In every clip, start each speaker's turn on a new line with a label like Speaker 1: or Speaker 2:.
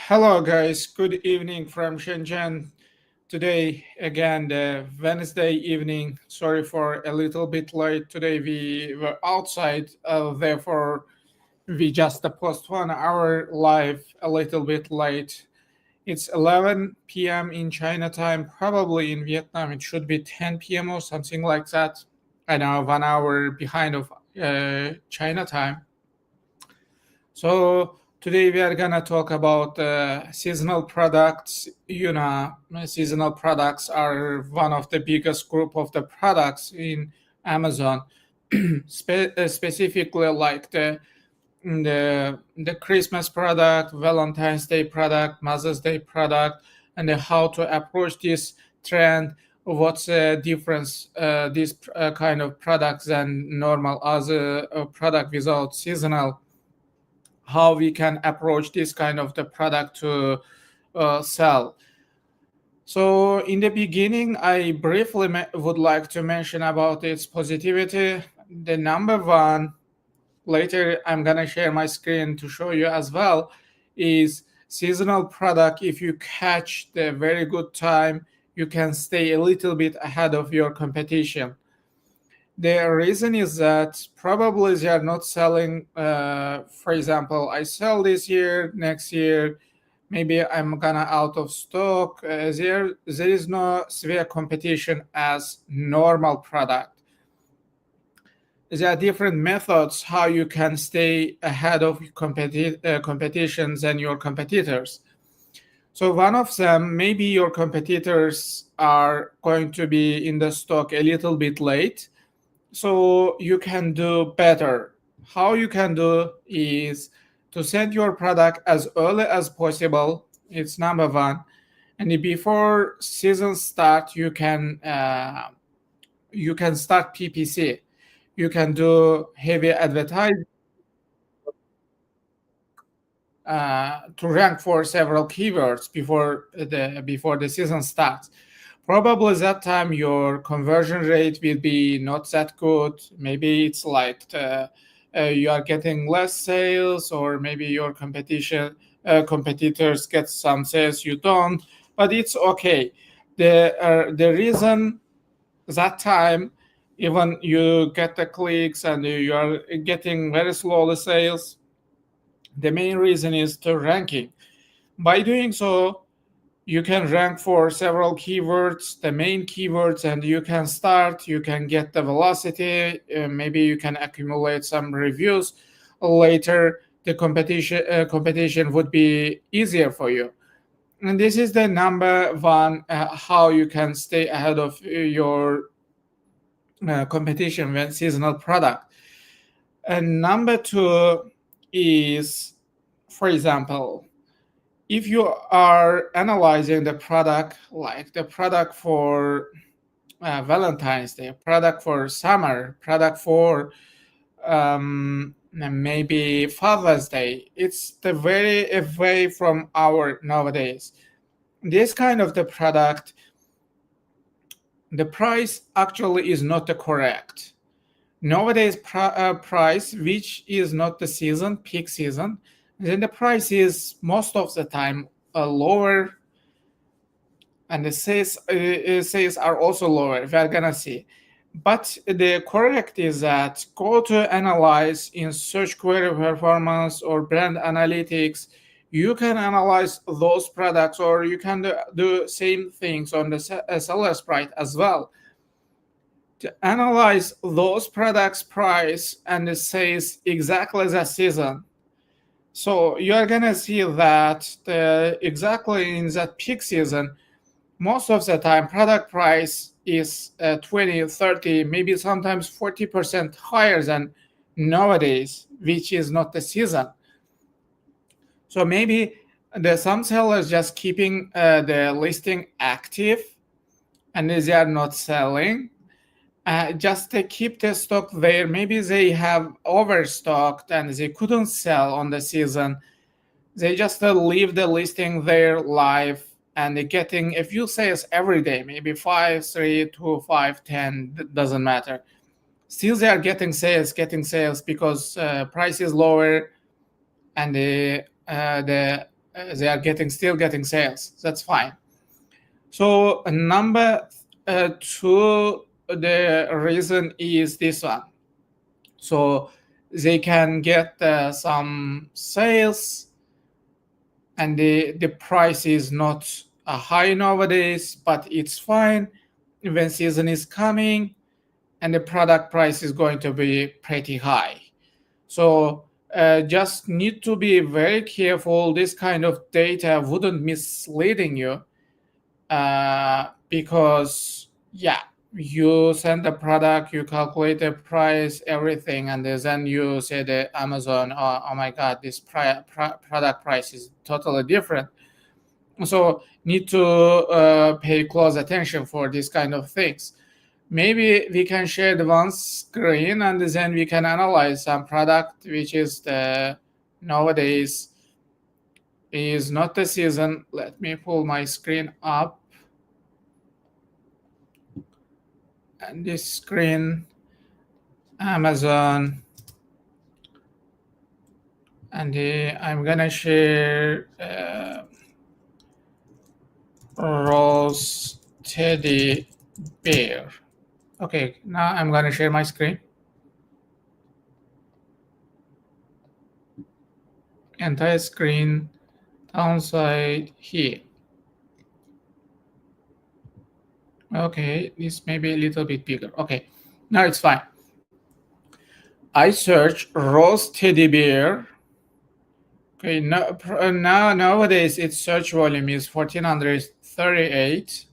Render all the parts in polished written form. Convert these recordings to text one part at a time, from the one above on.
Speaker 1: Hello, guys. Good evening from Shenzhen. Today, again, the Wednesday evening. Sorry for a little bit late. Today we were outside, therefore we just postponed our live a little bit late. It's 11 p.m. in China time. Probably in Vietnam it should be 10 p.m. or something like that. I know 1 hour behind of China time. So today we are gonna talk about seasonal products. Seasonal products are one of the biggest group of the products in Amazon. Specifically, like the Christmas product, Valentine's Day product, Mother's Day product, and how to approach this trend. What's the difference these kind of products than normal other product without seasonal, how we can approach this kind of the product to sell. So in the beginning, I briefly would like to mention about its positivity. The number one, later I'm gonna share my screen to show you as well, is seasonal product. If you catch the very good time, you can stay a little bit ahead of your competition. The reason is that probably they are not selling. For example, I sell this year, next year, maybe I'm gonna out of stock. There is no severe competition as normal product. There are different methods how you can stay ahead of competitions and your competitors. So one of them, maybe your competitors are going to be in the stock a little bit late, so you can do better. How you can do is to send your product as early as possible. It's number one. And before season start, you can start PPC. You can do heavy advertising to rank for several keywords before the season starts. Probably that time your conversion rate will be not that good. Maybe it's like you are getting less sales, or maybe your competitors get some sales you don't. But it's okay. The reason that time, even you get the clicks and you are getting very slowly sales, the main reason is the ranking. By doing so, you can rank for several keywords, the main keywords, and you can get the velocity. Maybe you can accumulate some reviews later. The competition would be easier for you. And this is the number one, how you can stay ahead of your competition with seasonal product. And number two is, for example, if you are analyzing the product, like the product for Valentine's Day, product for summer, product for maybe Father's Day, it's the very away from our nowadays. This kind of the product, the price actually is not the correct. Nowadays price, which is not the season, peak season, then the price is most of the time lower, and the sales are also lower. We are gonna see. But the correct is that go to analyze in search query performance or brand analytics. You can analyze those products, or you can do same things on the seller's price as well, to analyze those products price and the sales exactly the season. So you are gonna see that exactly in that peak season, most of the time product price is 20, 30, maybe sometimes 40% higher than nowadays, which is not the season. So maybe some sellers just keeping the listing active and they are not selling. Just to keep the stock there. Maybe they have overstocked and they couldn't sell on the season. They just leave the listing there live, and they're getting a few sales every day, maybe 5, 3, 2, 5, 10, doesn't matter. Still they are getting sales because price is lower, and the they are still getting sales. That's fine. So number two, the reason is this one. So they can get some sales, and the price is not high nowadays, but it's fine when season is coming, and the product price is going to be pretty high. So just need to be very careful. This kind of data wouldn't misleading you, because you send the product, you calculate the price, everything, and then you say the Amazon, oh my God, this product price is totally different. So need to pay close attention for this kind of things. Maybe we can share the one screen, and then we can analyze some product which is the nowadays is not the season. Let me pull my screen up. And this screen, Amazon, and I'm gonna share Rose Teddy Bear. Okay, now I'm gonna share my screen. Entire screen, downside here. Okay, this may be a little bit bigger. Okay, now it's fine. I search Rose Teddy Bear. Okay, now nowadays its search volume is 1438.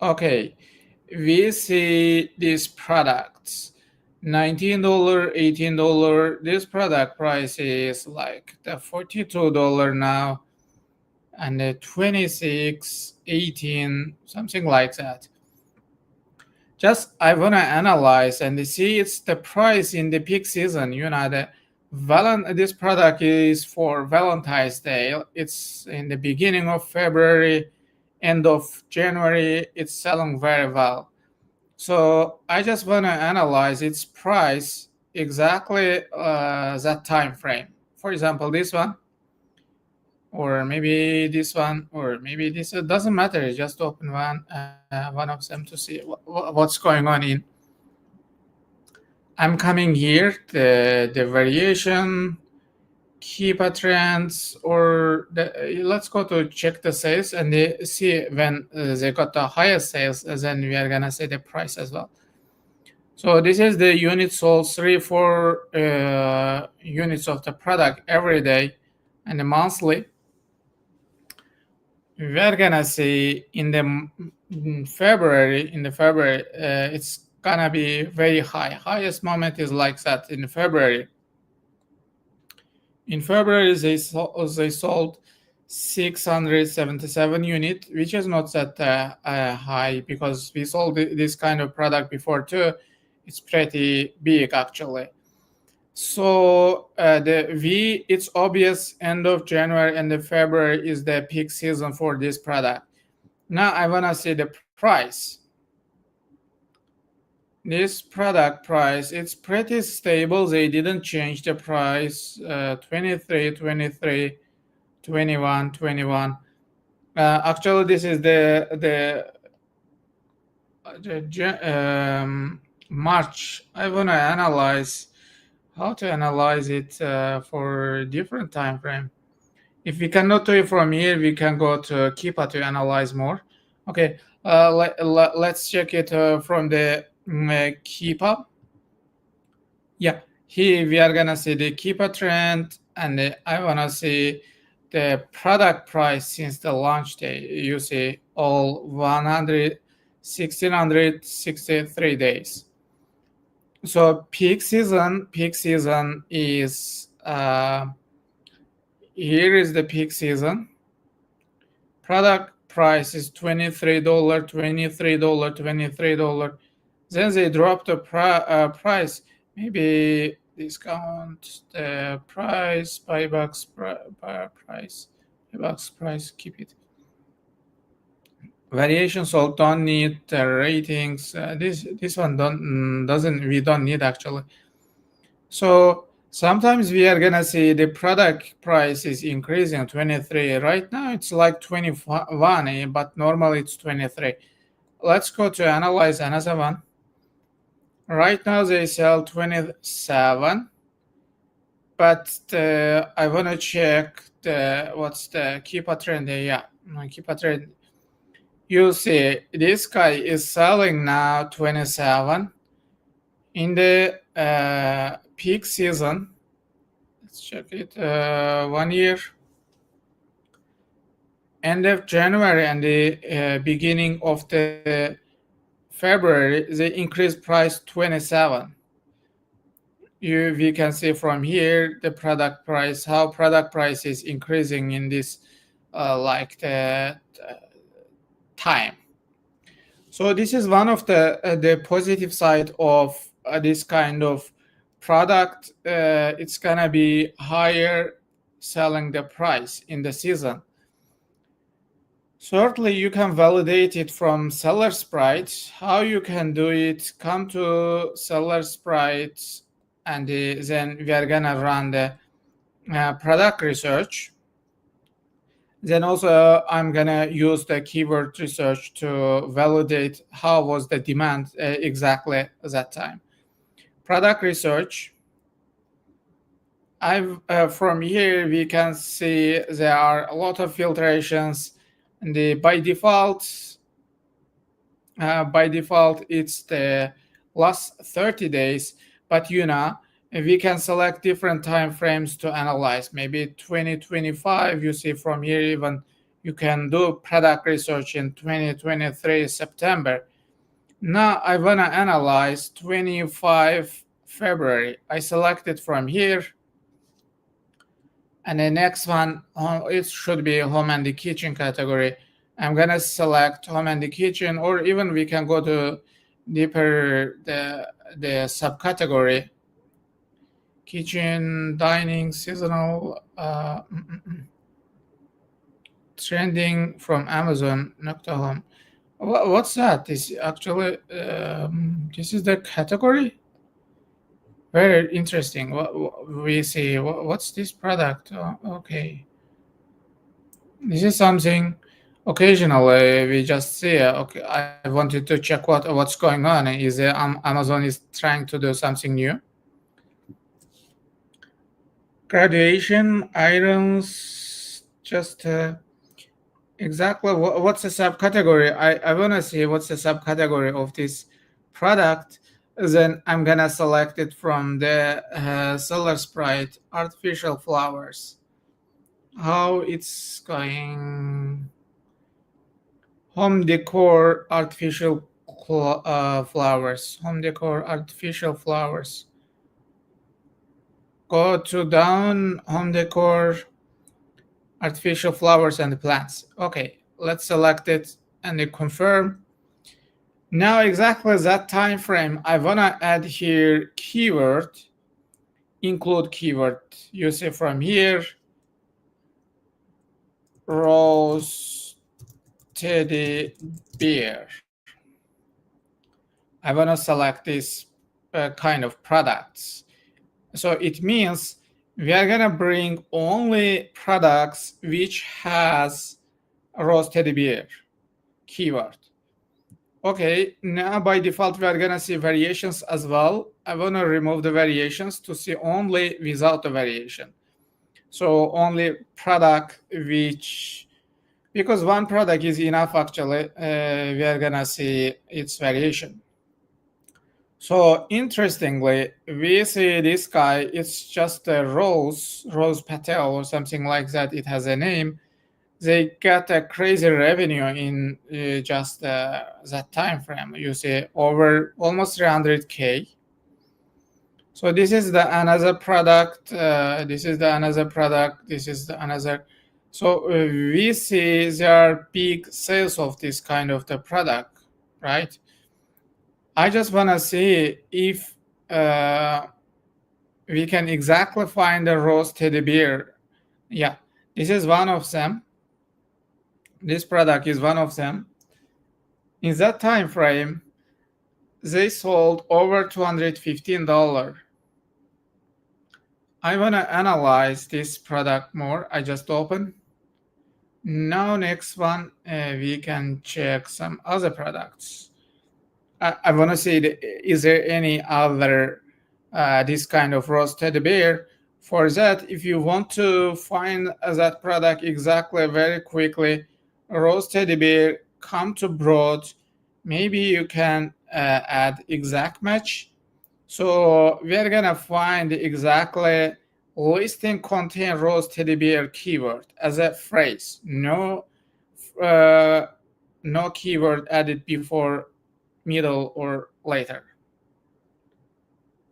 Speaker 1: Okay, we see these products, $19, $18. This product price is like the $42 now, and the 26, 18, something like that. Just I wanna analyze and see it's the price in the peak season. This product is for Valentine's Day. It's in the beginning of February, end of January. It's selling very well. So I just wanna analyze its price exactly that time frame. For example, this one, or maybe this one, or maybe this. It doesn't matter. Just open one of them to see what's going on in. I'm coming here, the variation, Keepa trends, or let's go to check the sales and see when they got the highest sales, and then we are gonna see the price as well. So this is the unit sold, 3-4 units of the product every day, and the monthly. We're gonna see in February, it's gonna be very high. Highest moment is like that in February. In February, they sold 677 units, which is not that high, because we sold this kind of product before too. It's pretty big actually. So it's obvious end of January and the February is the peak season for this product. Now I wanna see the price. This product price, it's pretty stable. They didn't change the price. 23, 23, 21, 21. Actually, this is the March. I wanna analyze how to analyze it for different time frame. If we cannot do it from here, we can go to Keepa to analyze more. Okay, let's check it from the Keepa. Yeah, here we are gonna see the Keepa trend, and I wanna see the product price since the launch day. You see all 1,663 days. So peak season is here is the peak season. Product price is $23, $23, $23. Then they drop the price. Maybe discount the price, buybacks price, keep it. Variation sold, don't need the ratings. This one we don't need actually. So sometimes we are gonna see the product price is increasing 23. Right now it's like 21, but normally it's 23. Let's go to analyze another one. Right now they sell 27, but I wanna check what's the keep a trend. Yeah, keep a trend. You see this guy is selling now 27 in the peak season. Let's check it. 1 year, end of January and the beginning of the February, they increased price 27. We can see from here the product price, how product price is increasing in this like the time. So this is one of the positive side of this kind of product. It's gonna be higher selling the price in the season. Certainly, you can validate it from seller sprites. How you can do it? Come to seller sprites, and then we are gonna run the product research. Then also I'm gonna use the keyword research to validate how was the demand exactly at that time. Product research. I've from here we can see there are a lot of filtrations, and by default it's the last 30 days, but we can select different time frames to analyze. Maybe 2025, you see from here, even you can do product research in 2023 September. Now I want to analyze 25 February. I select it from here, and the next one, it should be home and the kitchen category. I'm gonna select home and the kitchen, or even we can go to deeper the subcategory, kitchen, dining, seasonal, trending from Amazon, Nocta Home. What's that? This actually, this is the category. Very interesting. What we see? What's this product? Okay, this is something. Occasionally, we just see. Okay, I wanted to check what's going on. Is Amazon is trying to do something new? Graduation items. Just exactly what's the subcategory? I wanna see what's the subcategory of this product. Then I'm gonna select it from the seller sprite, artificial flowers. How it's going? Home decor, artificial flowers. Home decor, artificial flowers. Go to down, home decor, artificial flowers and plants. Okay, let's select it and confirm. Now exactly that time frame, I wanna add here keyword, include keyword. You see from here, rose teddy bear. I wanna select this kind of products. So it means we are gonna bring only products which has rose teddy bear keyword. Okay, now by default we are gonna see variations as well. I wanna remove the variations to see only without the variation. So only product which, because one product is enough actually, we are gonna see its variation. So interestingly, we see this guy, it's just a Rose Patel or something like that. It has a name. They got a crazy revenue in just that time frame. You see over almost 300K. So this is the another product. This is the another product. This is the another. So we see there are big sales of this kind of the product, right? I just want to see if we can exactly find the rose teddy bear. Yeah, this is one of them. This product is one of them. In that time frame, they sold over $215. I want to analyze this product more. I just open. Now next one, we can check some other products. I want to see, is there any other this kind of roasted beer? For that, if you want to find that product exactly very quickly, roasted beer, come to broad, maybe you can add exact match. So we are gonna find exactly listing contain roasted beer keyword as a phrase. Uh, no keyword added before, middle, or later.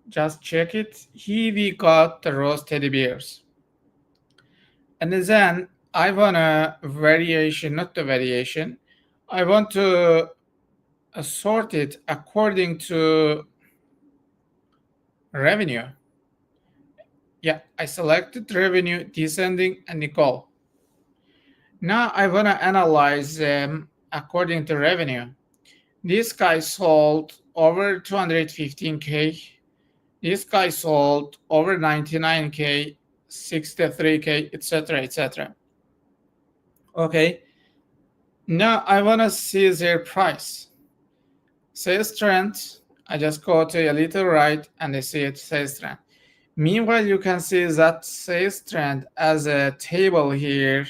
Speaker 1: Just check it. Here we got the roasted beers. And then I want a variation, not the variation. I want to sort it according to revenue. Yeah, I selected revenue, descending, and Nicole. Now I want to analyze them according to revenue. This guy sold over 215K. This guy sold over 99K, 63K, etc., etc. Okay. Now I want to see their price. Sales trend. I just go to a little right and I see it sales trend. Meanwhile, you can see that sales trend as a table here.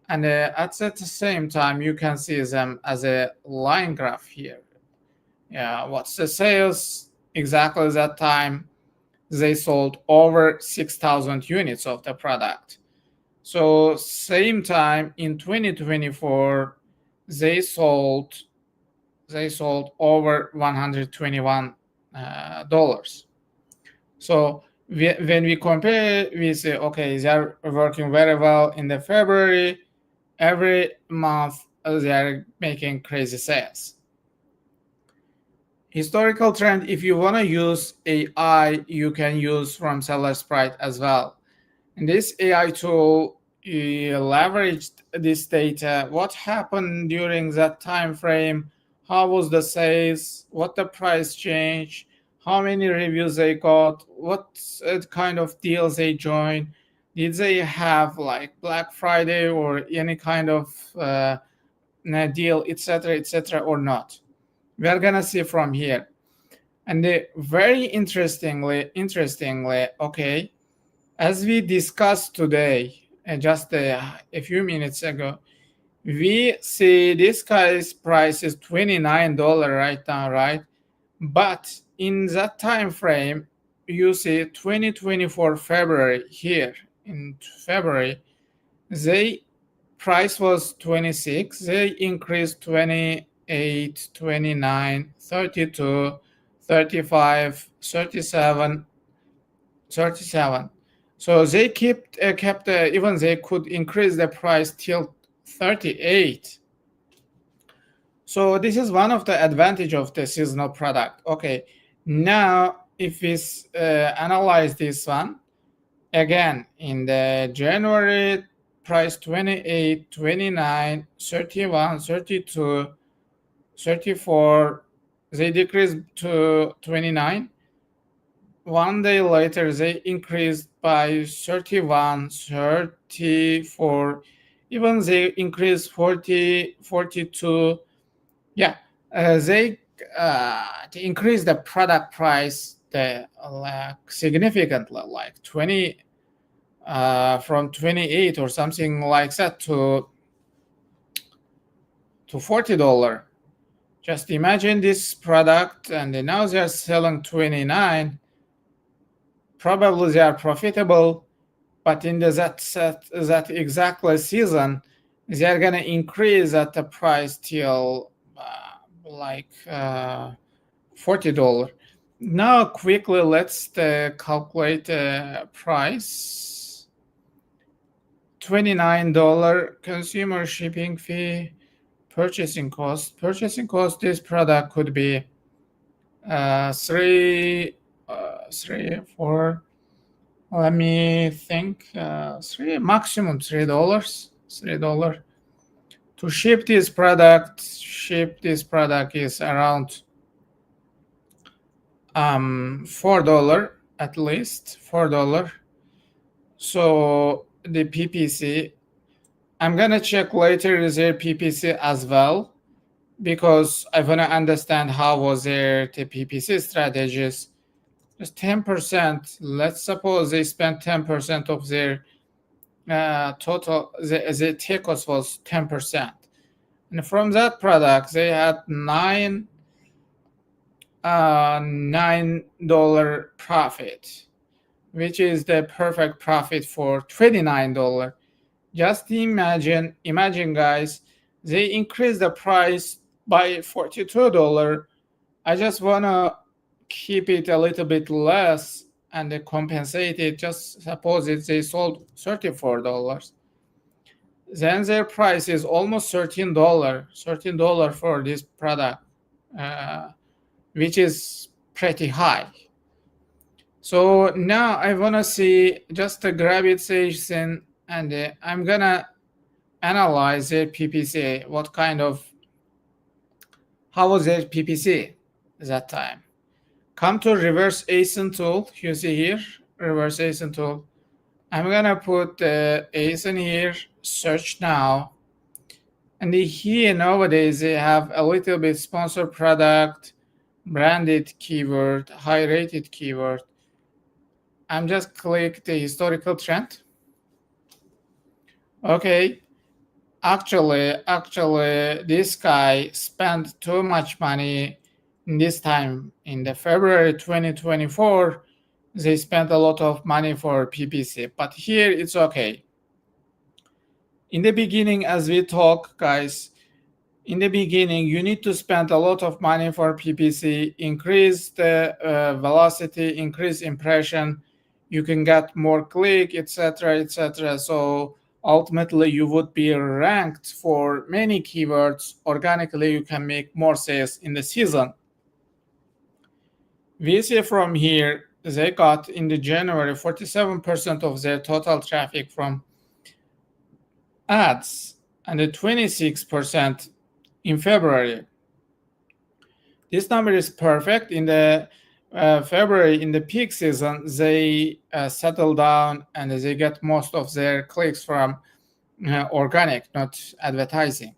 Speaker 1: And at the same time, you can see them as a line graph here. Yeah, what's the sales? Exactly that time, they sold over 6,000 units of the product. So same time in 2024, they sold over $121. So when we compare, we say, okay, they are working very well in the February. Every month they are making crazy sales. Historical trend, if you want to use AI, you can use from Sellersprite as well. And this AI tool leveraged this data. What happened during that time frame? How was the sales? What the price change? How many reviews they got? What kind of deals they joined? Did they have like Black Friday or any kind of deal, etc., or not? We are gonna see from here. And very interestingly, okay, as we discussed today, just a few minutes ago, we see this guy's price is $29 right now, right? But in that time frame, you see 2024 February here. In February, they price was 26, they increased 28, 29, 32, 35, 37, 37. So they kept even they could increase the price till 38. So this is one of the advantage of the seasonal product. Okay, now if we analyze this one again in the January, price 28, 29, 31, 32, 34, they decreased to 29. One day later, they increased by 31, 34, even they increased 40, 42. Yeah, they increased the product price significantly, like 20, from 28 or something like that to $40. Just imagine this product, and now they are selling 29. Probably they are profitable, but in that exactly season, they are gonna increase at the price till $40. Now quickly let's calculate the price. $29 consumer shipping fee, purchasing cost. Purchasing cost, this product could be three, four. Let me think. Maximum $3. $3 to ship this product. Is around $4 at least. $4. So the PPC, I'm gonna check later their PPC as well, because I wanna understand how was their the PPC strategies. Just 10%. Let's suppose they spent 10% of their total. The take cost was 10%, and from that product they had $9 profit, which is the perfect profit for $29. Just imagine, guys, they increased the price by $42. I just wanna keep it a little bit less and compensate it. Just suppose they sold $34. Then their price is almost $13 for this product, which is pretty high. So now I wanna see just a gravitation, and I'm gonna analyze their PPC. How was their PPC that time? Come to reverse ASIN tool. You see here, reverse ASIN tool. I'm gonna put the ASIN here, search now. And here nowadays they have a little bit sponsored product, branded keyword, high rated keyword. I'm just click the historical trend. Okay, actually this guy spent too much money this time. In the February 2024, they spent a lot of money for PPC, but here it's okay. In the beginning, as we talk, guys, in the beginning you need to spend a lot of money for PPC, increase the velocity, increase impression, you can get more click, etc., etc. So ultimately you would be ranked for many keywords. Organically you can make more sales in the season. We see from here they got in the January 47% of their total traffic from ads, and the 26% in February. This number is perfect. In the February, in the peak season, they settle down and they get most of their clicks from organic, not advertising.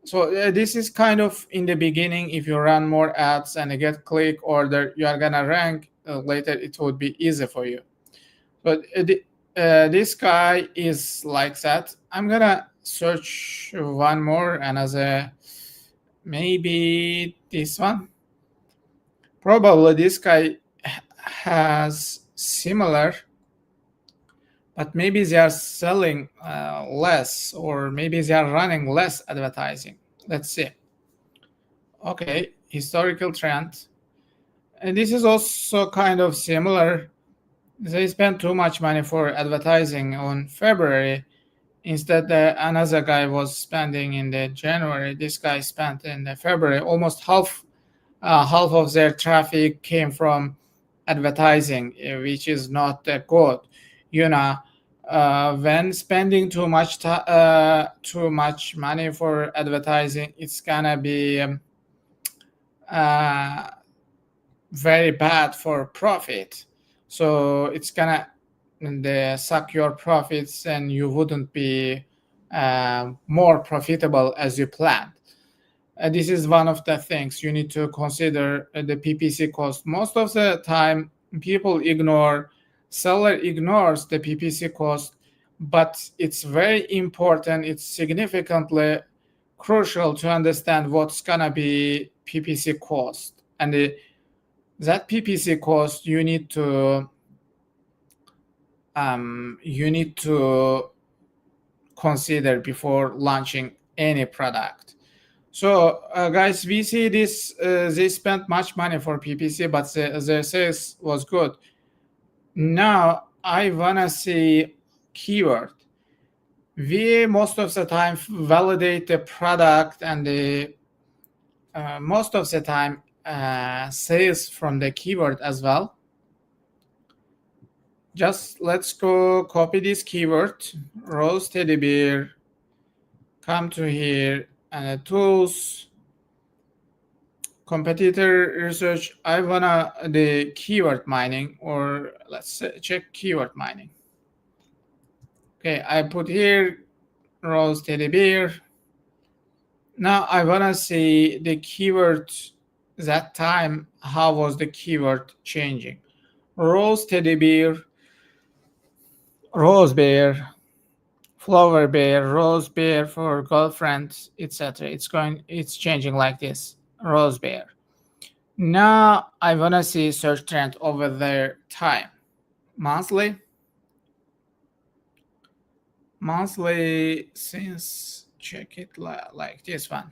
Speaker 1: So this is kind of in the beginning. If you run more ads and you get click order, you are gonna rank later. It would be easy for you. But this guy is like that. I'm gonna search one more, another, maybe this one. Probably this guy has similar, but maybe they are selling less, or maybe they are running less advertising. Let's see. Okay, historical trend. And this is also kind of similar. They spent too much money for advertising on February. Instead, another guy was spending in the January. This guy spent in the February. Almost half of their traffic came from advertising, which is not good. When spending too much money for advertising, it's gonna be very bad for profit. So it's gonna suck your profits, and you wouldn't be more profitable as you planned. This is one of the things you need to consider, the PPC cost. Most of the time, seller ignores the PPC cost, but it's very important. It's significantly crucial to understand what's gonna be PPC cost, and that PPC cost you need to consider before launching any product. So guys, we see this, they spent much money for PPC, but the sales was good. Now I wanna see keyword. We most of the time validate the product, and the most of the time sales from the keyword as well. Just let's go copy this keyword, rose teddy bear, come to here, and tools, competitor research. I wanna the keyword mining, or let's check keyword mining. Okay, I put here Rose Teddy Bear. Now I wanna see the keyword that time. How was the keyword changing? Rose Teddy Bear, Rose Bear, Flower Bear, Rose Bear for girlfriends, etc. It's changing like this. Rose Bear. Now I wanna see search trend over their time. Monthly, monthly since check it like this one.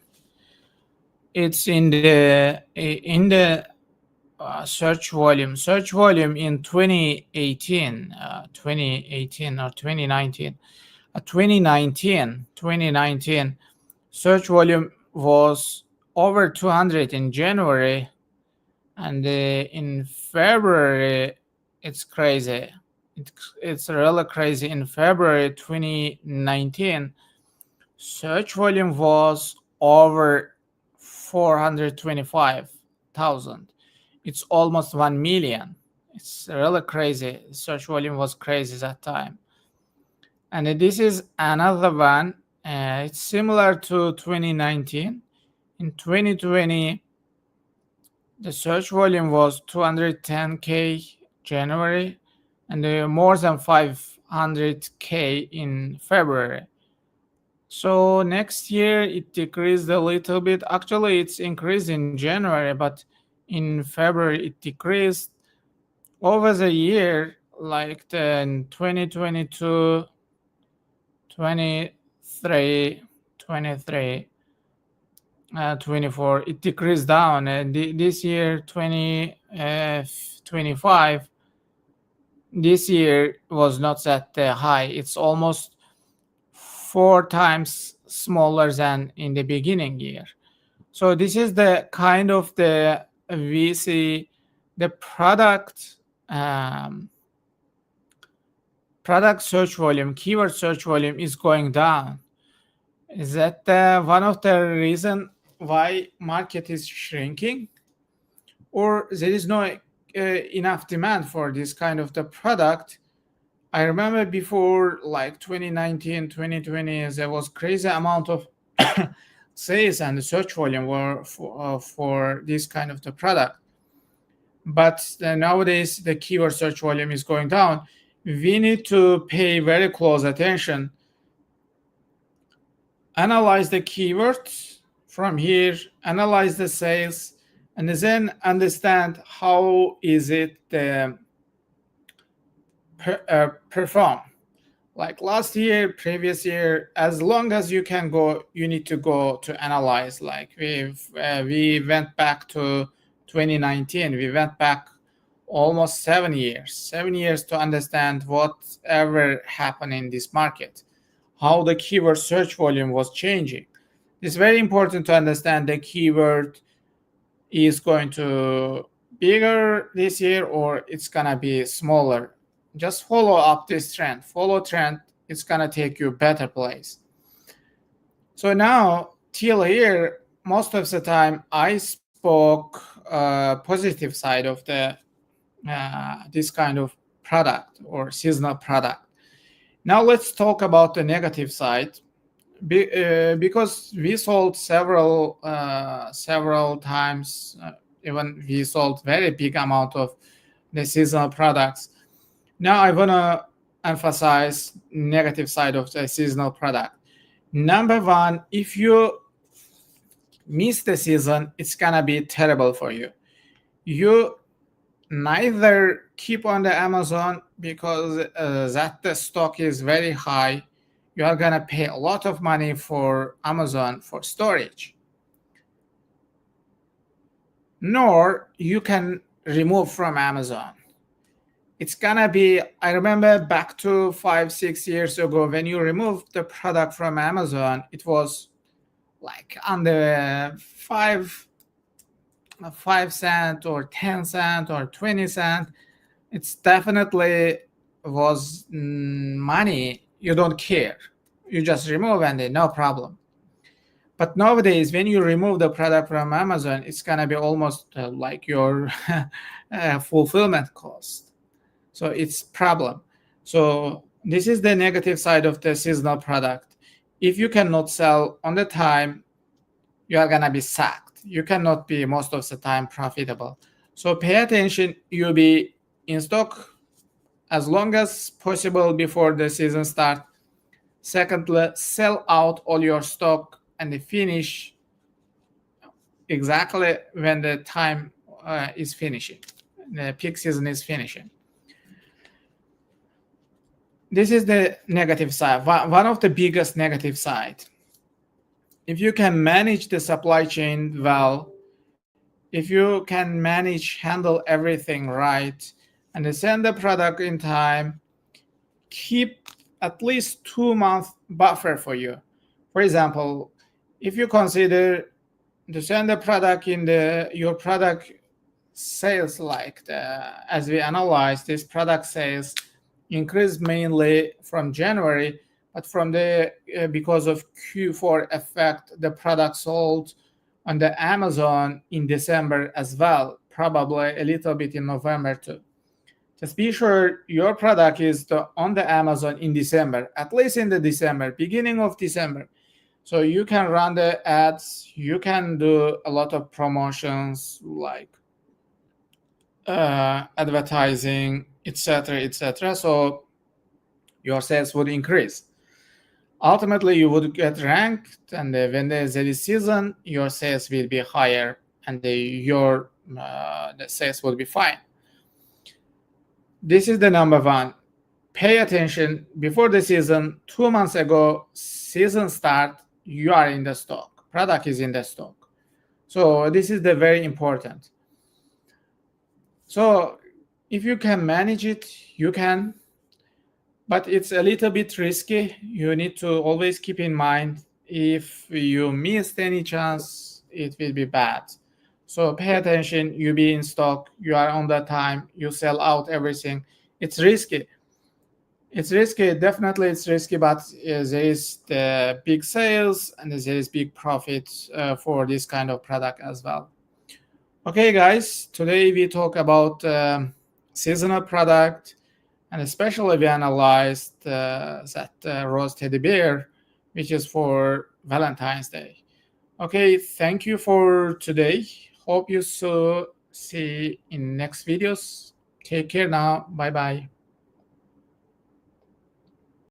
Speaker 1: It's in the search volume in 2018 or 2019. 2019 search volume was over 200 in January, and in February it's crazy. It's really crazy. In February 2019, search volume was over 425,000. It's almost 1 million. It's really crazy. Search volume was crazy that time. And this is another one. It's similar to 2019. In 2020, the search volume was 210K January, and more than 500K in February. So next year it decreased a little bit. Actually, it's increased in January, but in February it decreased. Over the year, like the 2022, 23, 23, 24, it decreased down. And this year, 2025, this year was not that high. It's almost 4 times smaller than in the beginning year. So this is the kind of the we see the product search volume, keyword search volume is going down. Is that one of the reason why market is shrinking, or there is no enough demand for this kind of the product? I remember before, like 2019, 2020, there was crazy amount of sales and the search volume were for this kind of the product. But nowadays, the keyword search volume is going down. We need to pay very close attention, analyze the keywords from here, analyze the sales, and then understand how is it perform. Like last year, previous year, as long as you can go, you need to go to analyze. Like we went back to 2019. We went back almost 7 years to understand whatever happened in this market, how the keyword search volume was changing. It's very important to understand the keyword is going to bigger this year or it's gonna be smaller. Just follow up this trend. Follow trend, it's gonna take you better place. So now till here, most of the time I spoke positive side of the this kind of product or seasonal product. Now let's talk about the negative side, because we sold several times, even we sold very big amount of the seasonal products. Now I want to emphasize negative side of the seasonal product. Number one, if you miss the season, it's gonna be terrible for you. You neither keep on the Amazon because that the stock is very high. You are gonna pay a lot of money for Amazon for storage. Nor you can remove from Amazon. It's gonna be, I remember back to 5-6 years ago, when you removed the product from Amazon, it was like on the 5 cent or 10 cent or 20 cent. It's definitely was money. You don't care. You just remove and then no problem. But nowadays, when you remove the product from Amazon, it's gonna be almost like your fulfillment cost. So it's problem. So This is the negative side of the seasonal product. If you cannot sell on the time, you are gonna be sacked. You cannot be most of the time profitable. So pay attention. You be in stock as long as possible before the season start. Secondly, sell out all your stock and finish exactly when the time is finishing. The peak season is finishing. This is the negative side, one of the biggest negative side. If you can manage the supply chain well, if you can handle everything right, and send the product in time, keep at least 2 month buffer for you. For example, if you consider to send the product in your product sales, like as we analyze this product sales increased mainly from January, but from the because of Q4 effect, the product sold on the Amazon in December as well, probably a little bit in November too. Just be sure your product is on the Amazon in December, at least in the December, beginning of December. So you can run the ads, you can do a lot of promotions like advertising, etc., etc. So your sales would increase. Ultimately, you would get ranked, and when there is a season, your sales will be higher, and your the sales will be fine. This is the number one. Pay attention before the season. 2 months ago, season start, you are in the stock. Product is in the stock. So this is the very important. So if you can manage it, you can, but it's a little bit risky. You need to always keep in mind, if you missed any chance, it will be bad. So pay attention. You be in stock, you are on the time, you sell out everything. It's risky. It's risky, definitely it's risky, but there is the big sales and there is big profits for this kind of product as well. Okay, guys, today we talk about seasonal product, and especially we analyzed that rose teddy bear, which is for Valentine's Day. Okay, thank you for today. Hope you see in next videos. Take care now. Bye bye.